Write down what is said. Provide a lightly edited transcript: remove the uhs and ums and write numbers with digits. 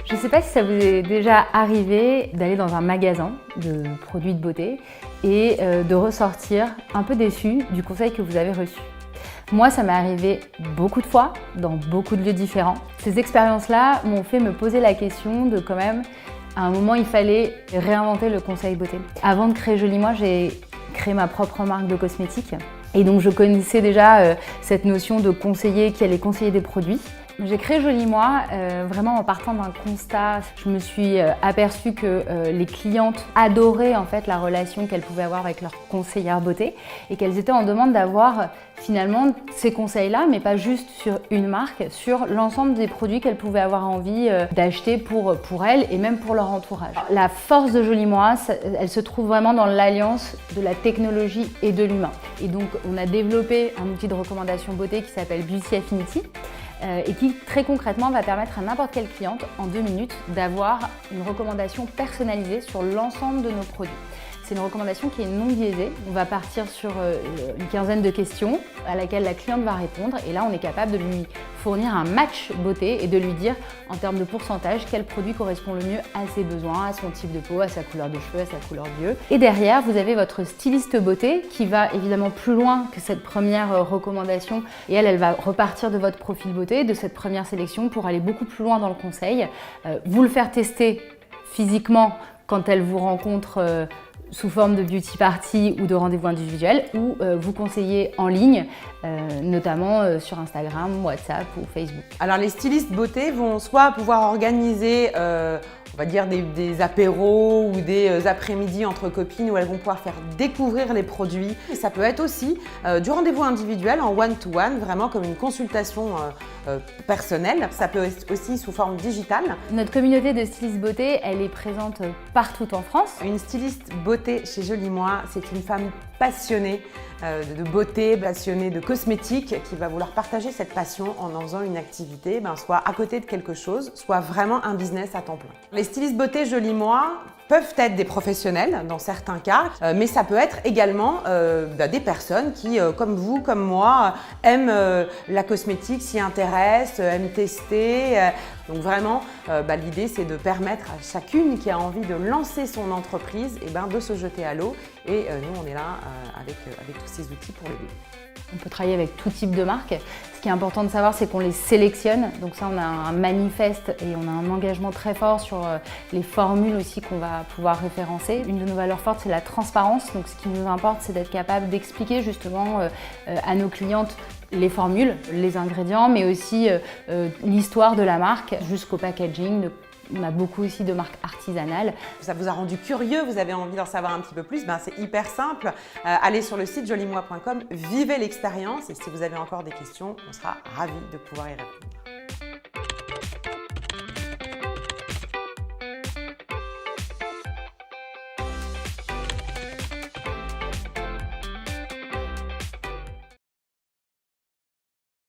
Je ne sais pas si ça vous est déjà arrivé d'aller dans un magasin de produits de beauté et de ressortir un peu déçu du conseil que vous avez reçu. Moi, ça m'est arrivé beaucoup de fois, dans beaucoup de lieux différents. Ces expériences-là m'ont fait me poser la question de quand même, à un moment, il fallait réinventer le conseil beauté. Avant de créer Joli Moi, j'ai créé ma propre marque de cosmétiques. Et donc, je connaissais déjà cette notion de conseiller qui allait conseiller des produits. J'ai créé Joli Moi vraiment en partant d'un constat. Je me suis aperçue que les clientes adoraient en fait la relation qu'elles pouvaient avoir avec leur conseillère beauté et qu'elles étaient en demande d'avoir finalement ces conseils-là, mais pas juste sur une marque, sur l'ensemble des produits qu'elles pouvaient avoir envie d'acheter pour elles et même pour leur entourage. La force de Joli Moi, elle se trouve vraiment dans l'alliance de la technologie et de l'humain. Et donc on a développé un outil de recommandation beauté qui s'appelle Beauty Affinity. Et qui très concrètement va permettre à n'importe quelle cliente en 2 minutes d'avoir une recommandation personnalisée sur l'ensemble de nos produits. C'est une recommandation qui est non biaisée. On va partir sur une quinzaine de questions à laquelle la cliente va répondre et là on est capable de lui fournir un match beauté et de lui dire en termes de pourcentage quel produit correspond le mieux à ses besoins, à son type de peau, à sa couleur de cheveux, à sa couleur d'yeux. Et derrière vous avez votre styliste beauté qui va évidemment plus loin que cette première recommandation et elle va repartir de votre profil beauté, de cette première sélection pour aller beaucoup plus loin dans le conseil, vous le faire tester physiquement quand elle vous rencontre sous forme de beauty party ou de rendez-vous individuel ou vous conseiller en ligne, notamment sur Instagram, WhatsApp ou Facebook. Alors les stylistes beauté vont soit pouvoir organiser on va dire des apéros ou des après-midi entre copines où elles vont pouvoir faire découvrir les produits. Et ça peut être aussi du rendez-vous individuel en one-to-one, vraiment comme une consultation personnelle. Ça peut être aussi sous forme digitale. Notre communauté de stylistes beauté, elle est présente partout en France. Une styliste beauté chez Joli Moi, c'est une femme passionnée de beauté, passionnée de cosmétiques, qui va vouloir partager cette passion en faisant une activité, soit à côté de quelque chose, soit vraiment un business à temps plein. Les stylistes beauté Joli Moi peuvent être des professionnels dans certains cas, mais ça peut être également des personnes qui, comme vous, comme moi, aiment la cosmétique, s'y intéressent, aiment tester. Donc vraiment, l'idée c'est de permettre à chacune qui a envie de lancer son entreprise de se jeter à l'eau. Et nous, on est là avec tous ces outils pour l'aider. On peut travailler avec tout type de marque. Ce qui est important de savoir, c'est qu'on les sélectionne. Donc ça, on a un manifeste et on a un engagement très fort sur les formules aussi qu'on va pouvoir référencer. Une de nos valeurs fortes, c'est la transparence. Donc ce qui nous importe, c'est d'être capable d'expliquer justement à nos clientes les formules, les ingrédients, mais aussi l'histoire de la marque jusqu'au packaging. On a beaucoup aussi de marques artisanales. Ça vous a rendu curieux, vous avez envie d'en savoir un petit peu plus, c'est hyper simple. Allez sur le site jolimoi.com, vivez l'expérience et si vous avez encore des questions, on sera ravis de pouvoir y répondre.